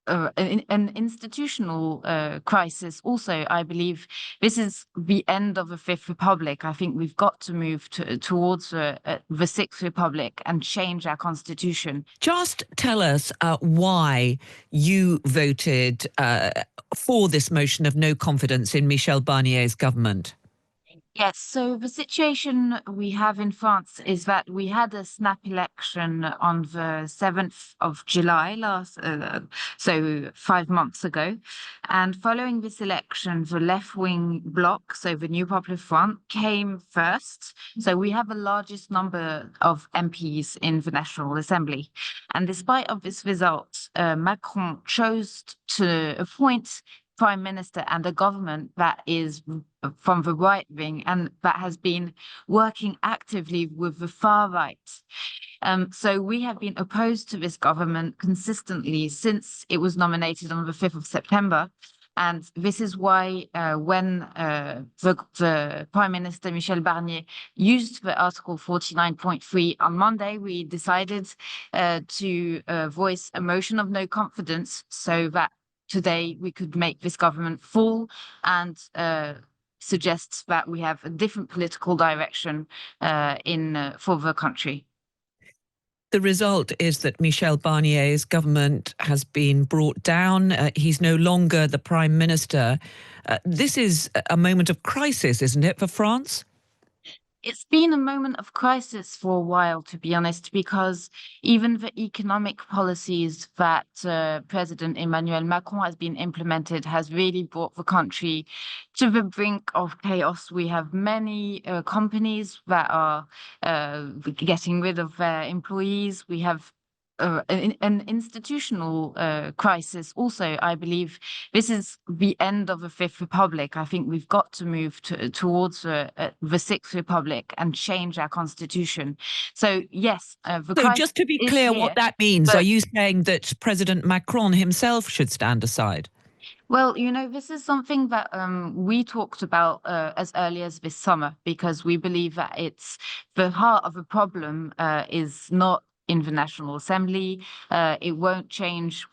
an institutional crisis. Also, I believe this is the end of the Fifth Republic. I think we've got to move towards the Sixth Republic and change our constitution. Just tell us why you voted for this motion of no confidence in Michel Barnier's government. Yes, so the situation we have in France is that we had a snap election on the 7th of July so 5 months ago. And following this election, the left-wing bloc, so the New Popular Front, came first. So we have the largest number of MPs in the National Assembly. And despite of this result, Macron chose to appoint prime minister and a government that is from the right wing and that has been working actively with the far right. So we have been opposed to this government consistently since it was nominated on the 5th of September. And this is why when the Prime Minister Michel Barnier used the Article 49.3 on Monday, we decided to voice a motion of no confidence so that today we could make this government fall and suggests that we have a different political direction for the country. The result is that Michel Barnier's government has been brought down. He's no longer the prime minister. This is a moment of crisis, isn't it, for France? It's been a moment of crisis for a while, to be honest, because even the economic policies that President Emmanuel Macron has been implemented has really brought the country to the brink of chaos. We have many companies that are getting rid of their employees. We have an institutional crisis. Also, I believe this is the end of the Fifth Republic. I think we've got to move towards the Sixth Republic and change our constitution. So yes, so just to be clear what that means, are you saying that President Macron himself should stand aside? Well, this is something that we talked about as early as this summer, because we believe that it's the heart of the problem is not in the National Assembly. It won't change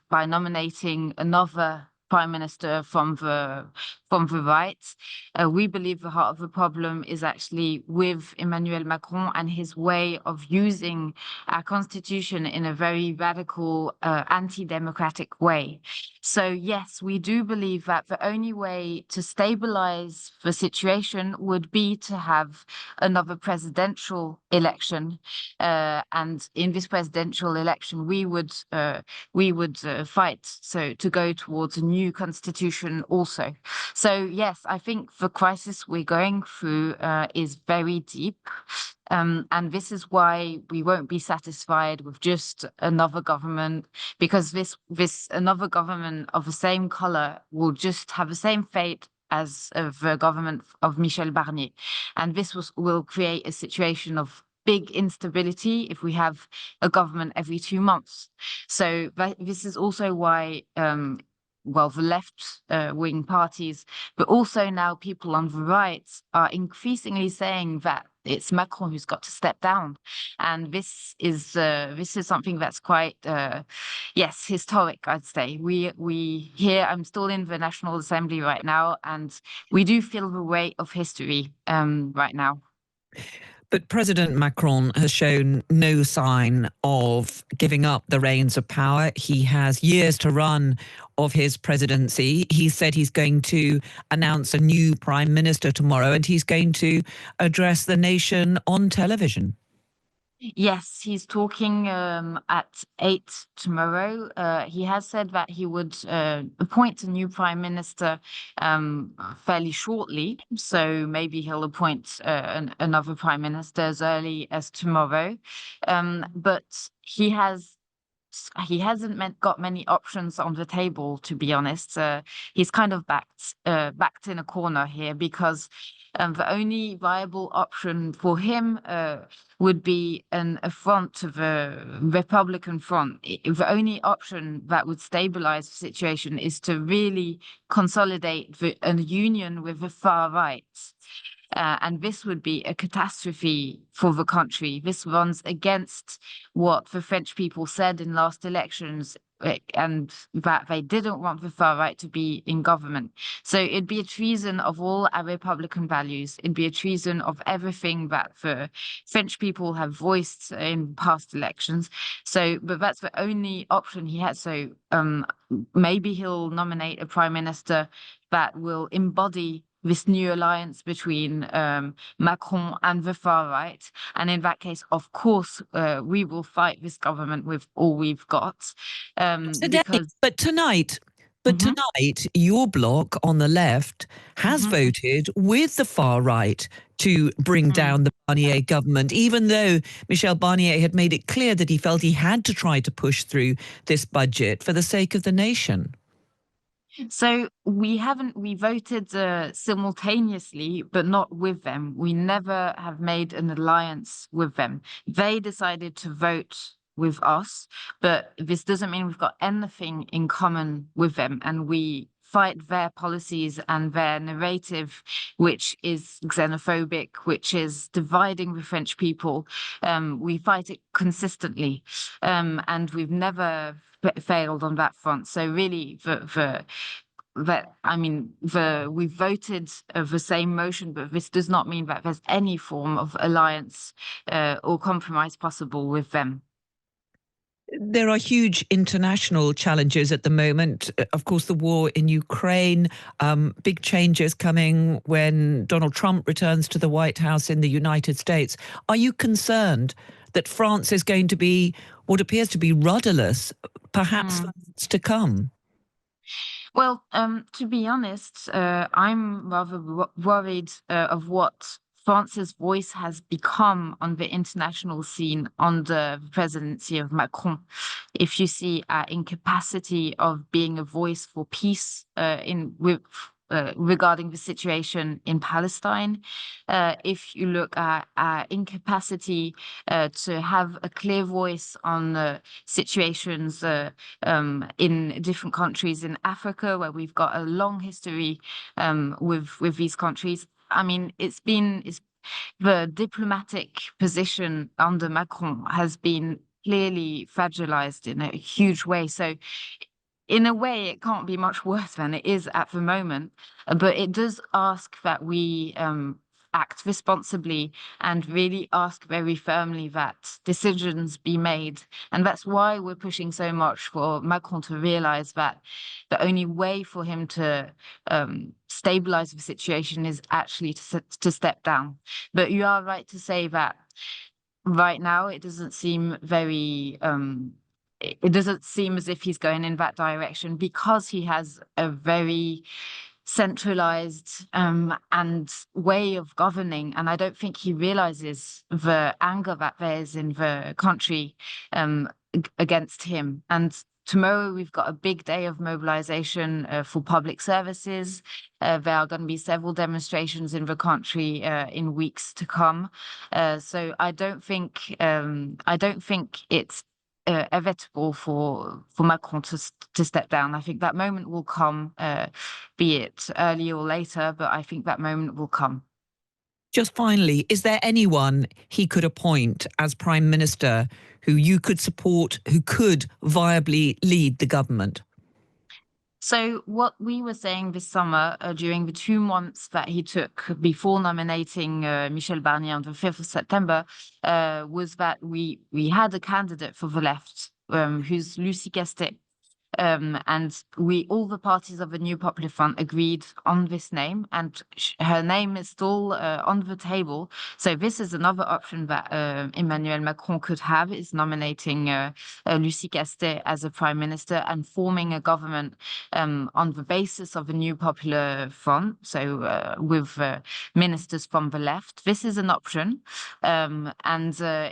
by nominating another prime minister from the right. We believe the heart of the problem is actually with Emmanuel Macron and his way of using our constitution in a very radical, anti-democratic way. So yes, we do believe that the only way to stabilize the situation would be to have another presidential election. And in this presidential election, we would fight to go towards a new constitution also. So yes, I think the crisis we're going through is very deep. And this is why we won't be satisfied with just another government, because this another government of the same color will just have the same fate as the government of Michel Barnier. And this will create a situation of big instability if we have a government every 2 months. So this is also why the left-wing parties, but also now people on the right are increasingly saying that it's Macron who's got to step down. And this is something that's quite, historic, I'd say. We here, I'm still in the National Assembly right now, and we do feel the weight of history right now. But President Macron has shown no sign of giving up the reins of power. He has years to run of his presidency. He said he's going to announce a new prime minister tomorrow, and he's going to address the nation on television. Yes, he's talking at 8 tomorrow. He has said that he would appoint a new prime minister fairly shortly. So maybe he'll appoint another prime minister as early as tomorrow. But he hasn't got many options on the table, to be honest. He's kind of backed in a corner here, because the only viable option for him would be a front to the Republican front. The only option that would stabilize the situation is to really consolidate a union with the far right. And this would be a catastrophe for the country. This runs against what the French people said in last elections, and that they didn't want the far right to be in government. So it'd be a treason of all our Republican values. It'd be a treason of everything that the French people have voiced in past elections. So, but that's the only option he has. So maybe he'll nominate a prime minister that will embody this new alliance between Macron and the far right. And in that case, of course, we will fight this government with all we've got. Today, Because but tonight, Mhm. your bloc on the left has Mhm. voted with the far right to bring Mm. down the Barnier government, even though Michel Barnier had made it clear that he felt he had to try to push through this budget for the sake of the nation. So we voted simultaneously, but not with them. We never have made an alliance with them. They decided to vote with us, but this doesn't mean we've got anything in common with them. And we fight their policies and their narrative, which is xenophobic, which is dividing the French people. We fight it consistently, and we've never failed on that front. So really, we voted the same motion, but this does not mean that there's any form of alliance or compromise possible with them. There are huge international challenges at the moment. Of course, the war in Ukraine, big changes coming when Donald Trump returns to the White House in the United States. Are you concerned that France is going to be what appears to be rudderless, perhaps for months to come? Well, to be honest, I'm rather worried of what France's voice has become on the international scene under the presidency of Macron. If you see our incapacity of being a voice for peace regarding the situation in Palestine, if you look at our incapacity to have a clear voice on situations in different countries in Africa, where we've got a long history with these countries. I mean, it's the diplomatic position under Macron has been clearly fragilized in a huge way. So in a way, it can't be much worse than it is at the moment, but it does ask that we act responsibly and really ask very firmly that decisions be made. And that's why we're pushing so much for Macron to realize that the only way for him to stabilize the situation is actually to step down. But you are right to say that right now it doesn't seem very it doesn't seem as if he's going in that direction, because he has a very centralized and way of governing, and I don't think he realizes the anger that there is in the country against him. And tomorrow we've got a big day of mobilization for public services. There are going to be several demonstrations in the country in weeks to come. So I don't think it's inevitable for Macron to step down. I think that moment will come, be it early or later, but I think that moment will come. Just finally, is there anyone he could appoint as prime minister who you could support, who could viably lead the government? So what we were saying this summer, during the 2 months that he took before nominating Michel Barnier on the 5th of September, was that we had a candidate for the left, who's Lucie Gastet. And all the parties of the New Popular Front agreed on this name, and her name is still on the table. So this is another option that Emmanuel Macron could have, is nominating Lucie Gastet as a prime minister and forming a government on the basis of a New Popular Front, so with ministers from the left. This is an option, and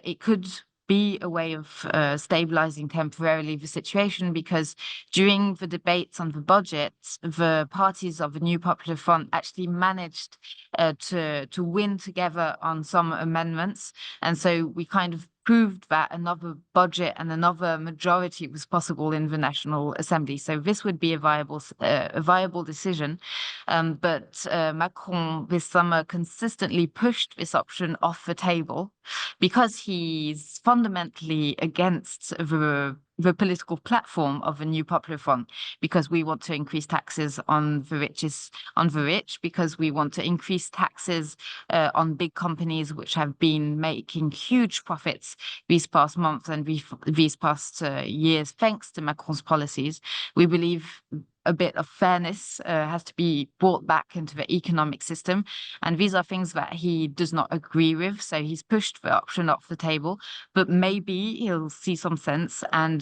it could be a way of stabilizing temporarily the situation, because during the debates on the budget, the parties of the New Popular Front actually managed to win together on some amendments, and so we kind of proved that another budget and another majority was possible in the National Assembly. So this would be a viable decision. But Macron this summer consistently pushed this option off the table because he's fundamentally against the political platform of the New Popular Front, because we want to increase taxes on the rich, because we want to increase taxes on big companies which have been making huge profits these past months and these past years, thanks to Macron's policies. We believe a bit of fairness has to be brought back into the economic system. And these are things that he does not agree with. So he's pushed the option off the table, but maybe he'll see some sense and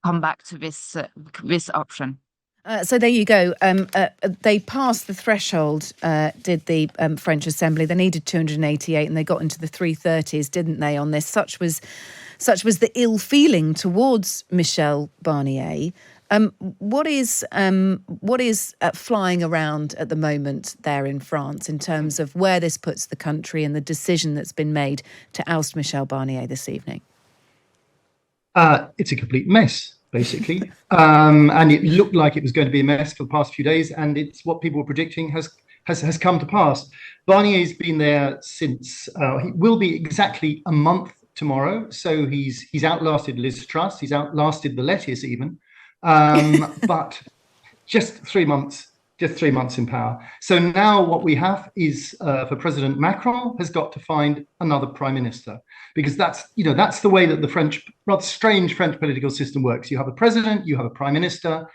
come back to this option. So there you go. They passed the threshold, did the French Assembly. They needed 288 and they got into the 330s, didn't they, on this? Such was the ill feeling towards Michel Barnier. What is flying around at the moment there in France in terms of where this puts the country and the decision that's been made to oust Michel Barnier this evening? It's a complete mess, basically. And it looked like it was going to be a mess for the past few days, and it's what people were predicting has come to pass. Barnier's been there since, he will be exactly a month tomorrow, so he's outlasted Liz Truss, he's outlasted the lettuce even. But just 3 months in power. So now what we have is for President Macron has got to find another prime minister, because that's the way that the rather strange French political system works. You have a president, you have a prime minister.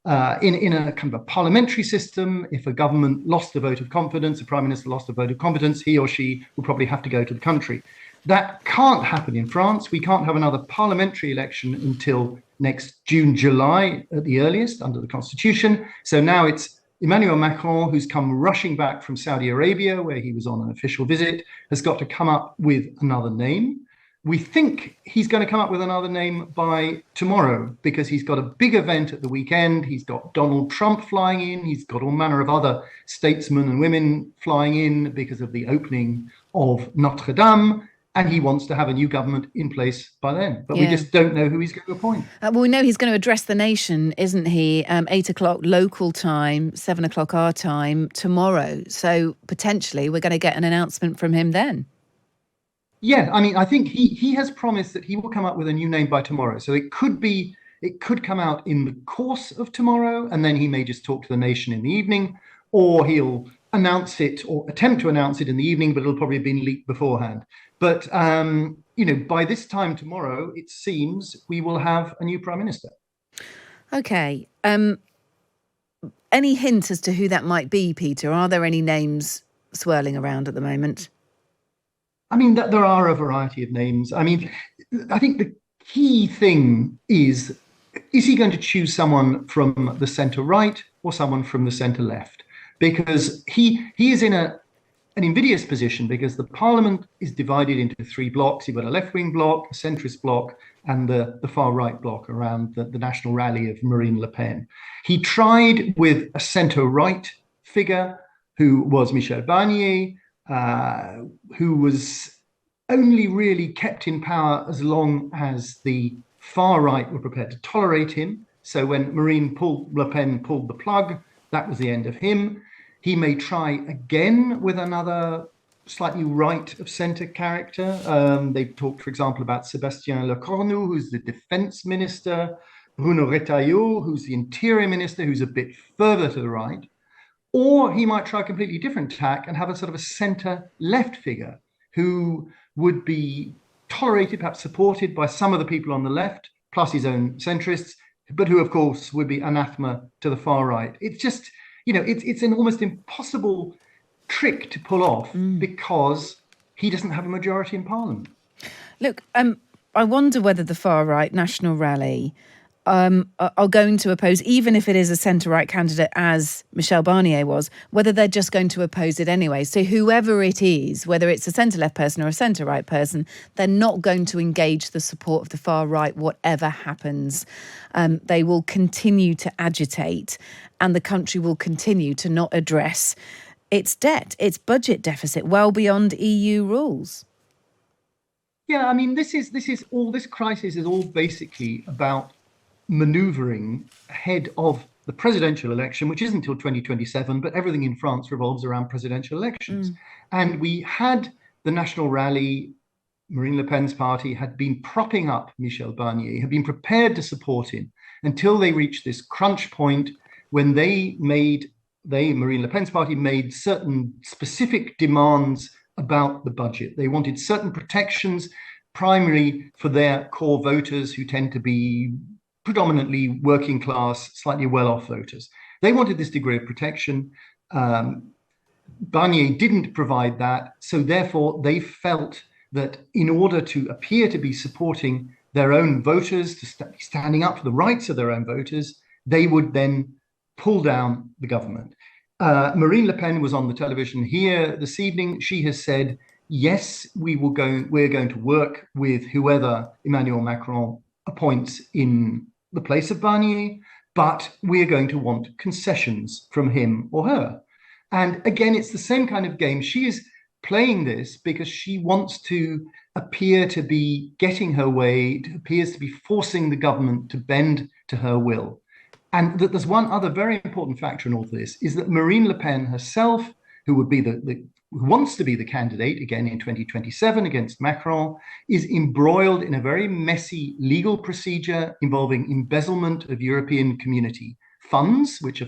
In a kind of a parliamentary system, if a government lost a vote of confidence, a prime minister lost a vote of confidence, he or she will probably have to go to the country. That can't happen in France. We can't have another parliamentary election until next June, July at the earliest under the constitution. So now it's Emmanuel Macron, who's come rushing back from Saudi Arabia, where he was on an official visit, has got to come up with another name. We think he's going to come up with another name by tomorrow, because he's got a big event at the weekend. He's got Donald Trump flying in. He's got all manner of other statesmen and women flying in because of the opening of Notre Dame. And he wants to have a new government in place by then. But we just don't know who he's going to appoint. Well, we know he's going to address the nation, isn't he? 8 o'clock local time, 7 o'clock our time tomorrow. So potentially we're going to get an announcement from him then. Yeah, I mean, I think he has promised that he will come up with a new name by tomorrow. So it could come out in the course of tomorrow, and then he may just talk to the nation in the evening, or he'll announce it or attempt to announce it in the evening, but it'll probably have been leaked beforehand. But, by this time tomorrow, it seems we will have a new prime minister. Okay. Any hint as to who that might be, Peter? Are there any names swirling around at the moment? I mean, there are a variety of names. I mean, I think the key thing is he going to choose someone from the centre right or someone from the centre left? Because he is in an invidious position, because the parliament is divided into 3 blocks. You've got a left-wing bloc, a centrist bloc, and the far-right bloc around the national rally of Marine Le Pen. He tried with a centre-right figure who was Michel Barnier, who was only really kept in power as long as the far-right were prepared to tolerate him. So when Marine Le Pen pulled the plug, that was the end of him. He may try again with another slightly right of centre character. They've talked, for example, about Sébastien Lecornu, who's the defence minister, Bruno Retailleau, who's the interior minister, who's a bit further to the right. Or he might try a completely different tack and have a sort of a centre-left figure who would be tolerated, perhaps supported by some of the people on the left, plus his own centrists, but who, of course, would be anathema to the far right. It's just, it's an almost impossible trick to pull off because he doesn't have a majority in Parliament. Look, I wonder whether the far right National Rally are going to oppose, even if it is a centre-right candidate as Michel Barnier was, whether they're just going to oppose it anyway. So whoever it is, whether it's a centre-left person or a centre-right person, they're not going to engage the support of the far right, whatever happens. They will continue to agitate, and the country will continue to not address its debt, its budget deficit, well beyond EU rules. Yeah, I mean, this crisis is all basically about maneuvering ahead of the presidential election, which isn't until 2027, but everything in France revolves around presidential elections. And we had the National Rally. Marine Le Pen's party had been propping up Michel Barnier, had been prepared to support him until they reached this crunch point when Marine Le Pen's party, made certain specific demands about the budget. They wanted certain protections, primarily for their core voters who tend to be predominantly working class, slightly well-off voters. They wanted this degree of protection. Barnier didn't provide that, so therefore they felt that in order to appear to be supporting their own voters, to standing up for the rights of their own voters, they would then pull down the government. Marine Le Pen was on the television here this evening. She has said, yes, we're going to work with whoever Emmanuel Macron appoints in the place of Barnier, but we're going to want concessions from him or her. And again, it's the same kind of game. She is playing this because she wants to appear to be getting her way, appears to be forcing the government to bend to her will. And that there's one other very important factor in all this, is that Marine Le Pen herself, who would be who wants to be the candidate again in 2027 against Macron, is embroiled in a very messy legal procedure involving embezzlement of European community funds, which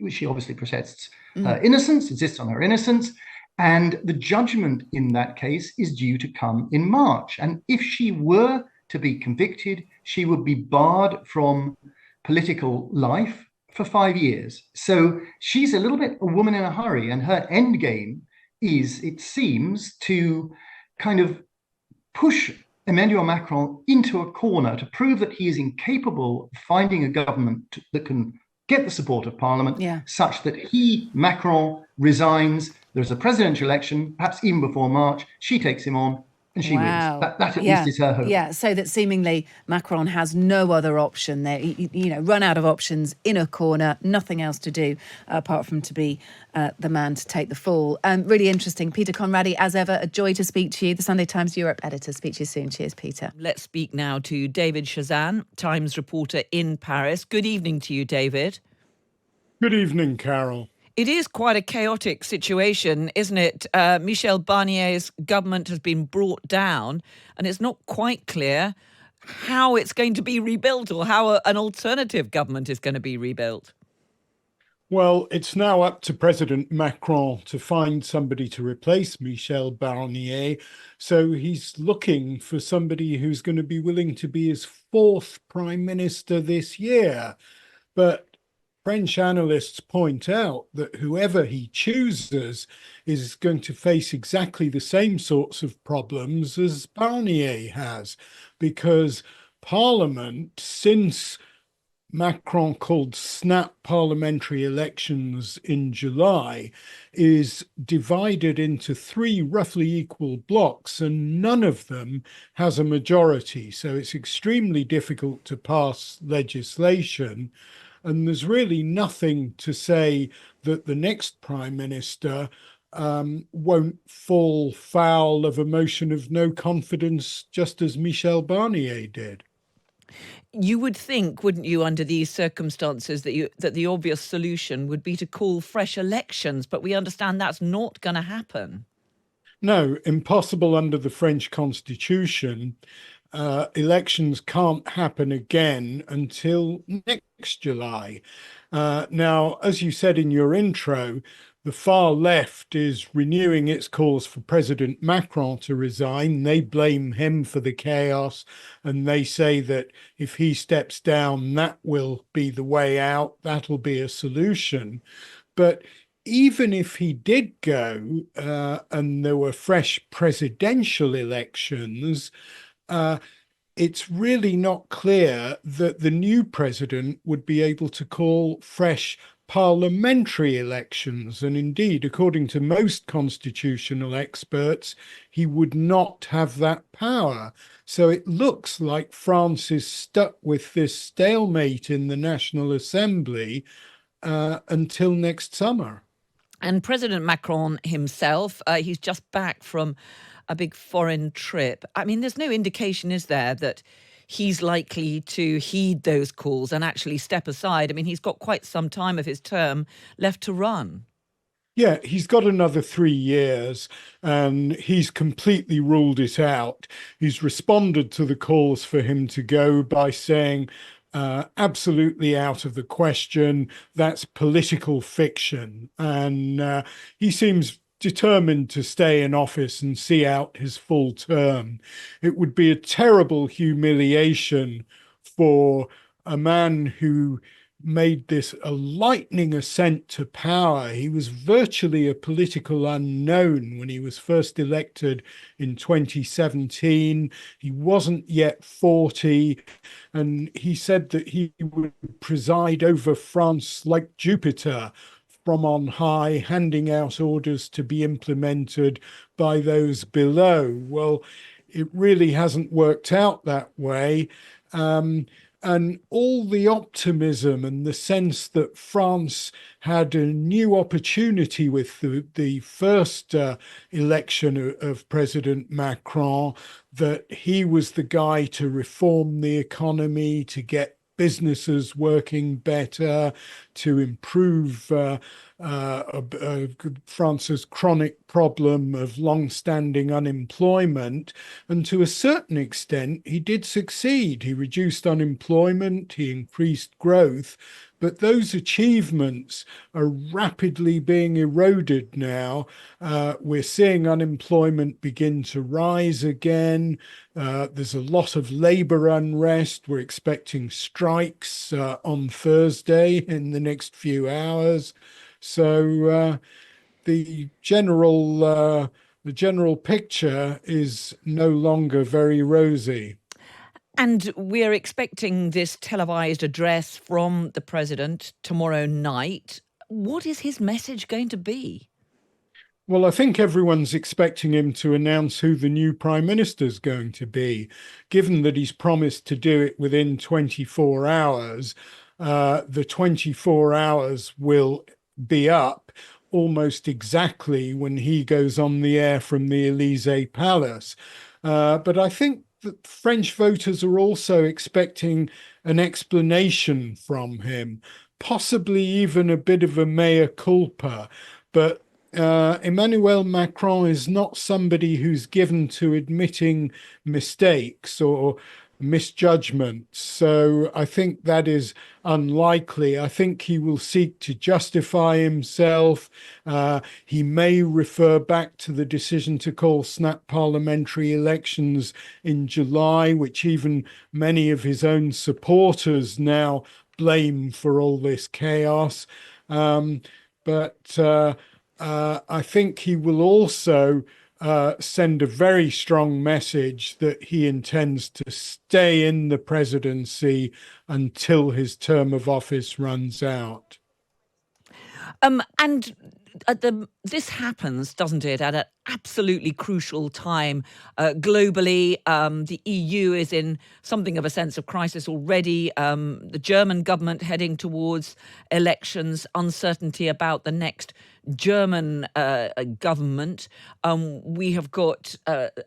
she obviously protests her innocence, insists on her innocence. And the judgment in that case is due to come in March. And if she were to be convicted, she would be barred from political life for 5 years. So she's a little bit a woman in a hurry, and her end game is, it seems, to kind of push Emmanuel Macron into a corner to prove that he is incapable of finding a government that can get the support of Parliament, such that Macron, resigns. There's a presidential election, perhaps even before March. She takes him on, and she wins. That at least is her hope. Yeah, so that seemingly Macron has no other option there, run out of options, in a corner, nothing else to do apart from to be the man to take the fall. Really interesting. Peter Conradi, as ever, a joy to speak to you. The Sunday Times Europe editor. Speak to you soon. Cheers, Peter. Let's speak now to David Chazan, Times reporter in Paris. Good evening to you, David. Good evening, Carol. It is quite a chaotic situation, isn't it? Michel Barnier's government has been brought down, and it's not quite clear how it's going to be rebuilt, or how an alternative government is going to be rebuilt. Well, it's now up to President Macron to find somebody to replace Michel Barnier. So he's looking for somebody who's going to be willing to be his fourth prime minister this year. But French analysts point out that whoever he chooses is going to face exactly the same sorts of problems as Barnier has, because Parliament, since Macron called snap parliamentary elections in July, is divided into three roughly equal blocks, and none of them has a majority. So it's extremely difficult to pass legislation. And there's really nothing to say that the next prime minister won't fall foul of a motion of no confidence, just as Michel Barnier did. You would think, wouldn't you, under these circumstances, that the obvious solution would be to call fresh elections, but we understand that's not going to happen. No, impossible under the French Constitution. Elections can't happen again until next July. Now, as you said in your intro, the far left is renewing its calls for President Macron to resign. They blame him for the chaos, and they say that if he steps down, that will be the way out. That'll be a solution. But even if he did go and there were fresh presidential elections, it's really not clear that the new president would be able to call fresh parliamentary elections. And indeed, according to most constitutional experts, he would not have that power. So it looks like France is stuck with this stalemate in the National Assembly until next summer. And President Macron himself, he's just back from a big foreign trip. I mean, there's no indication, is there, that he's likely to heed those calls and actually step aside? I mean, he's got quite some time of his term left to run. Yeah, he's got another 3 years and he's completely ruled it out. He's responded to the calls for him to go by saying, absolutely out of the question. That's political fiction. And he seems determined to stay in office and see out his full term. It would be a terrible humiliation for a man who made this a lightning ascent to power. He was virtually a political unknown when he was first elected in 2017. He wasn't yet 40, and he said that he would preside over France like Jupiter from on high, handing out orders to be implemented by those below. Well, it really hasn't worked out that way. And all the optimism and the sense that France had a new opportunity with the first election of President Macron, that he was the guy to reform the economy, to get businesses working better, to improve France's chronic problem of long-standing unemployment. And to a certain extent, he did succeed. He reduced unemployment, he increased growth, but those achievements are rapidly being eroded now. We're seeing unemployment begin to rise again. There's a lot of labor unrest. We're expecting strikes on Thursday in the next few hours. So the general picture is no longer very rosy. And we're expecting this televised address from the president tomorrow night. What is his message going to be? Well, I think everyone's expecting him to announce who the new prime minister is going to be. Given that he's promised to do it within 24 hours, the 24 hours will be up almost exactly when he goes on the air from the Elysee Palace. But I think that French voters are also expecting an explanation from him, possibly even a bit of a mea culpa. But Emmanuel Macron is not somebody who's given to admitting mistakes or misjudgments. So I think that is unlikely. I think he will seek to justify himself. He may refer back to the decision to call snap parliamentary elections in July, which even many of his own supporters now blame for all this chaos. But I think he will also send a very strong message that he intends to stay in the presidency until his term of office runs out. And this happens, doesn't it, at an absolutely crucial time globally. The EU is in something of a sense of crisis already. The German government heading towards elections, uncertainty about the next German government. We have got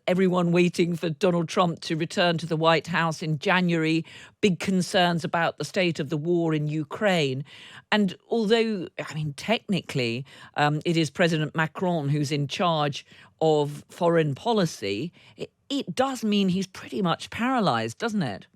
everyone waiting for Donald Trump to return to the White House in January, big concerns about the state of the war in Ukraine. And although, I mean, technically, it is President Macron who's in charge of foreign policy, it does mean he's pretty much paralyzed, doesn't it?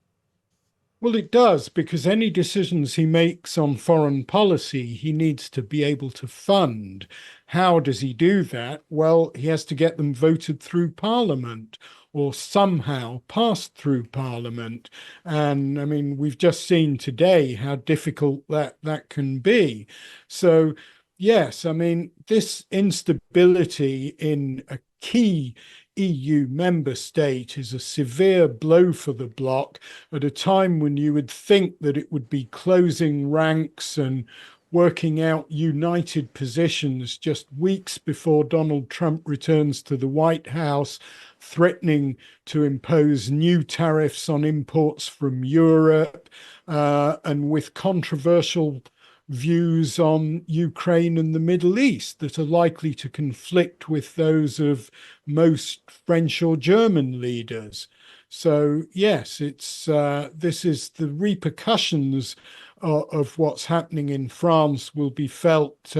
Well, it does, because any decisions he makes on foreign policy, he needs to be able to fund. How does he do that? Well, he has to get them voted through Parliament or somehow passed through Parliament. And I mean, we've just seen today how difficult that can be. So, yes, I mean, this instability in a key EU member state is a severe blow for the bloc at a time when you would think that it would be closing ranks and working out united positions just weeks before Donald Trump returns to the White House, threatening to impose new tariffs on imports from Europe, and with controversial views on Ukraine and the Middle East that are likely to conflict with those of most French or German leaders. So yes, this is the repercussions of what's happening in France will be felt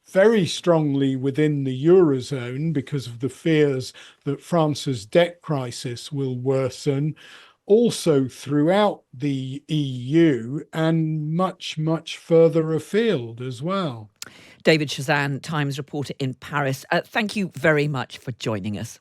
very strongly within the Eurozone because of the fears that France's debt crisis will worsen, also throughout the EU and much, much further afield as well. David Chazan, Times reporter in Paris. Thank you very much for joining us.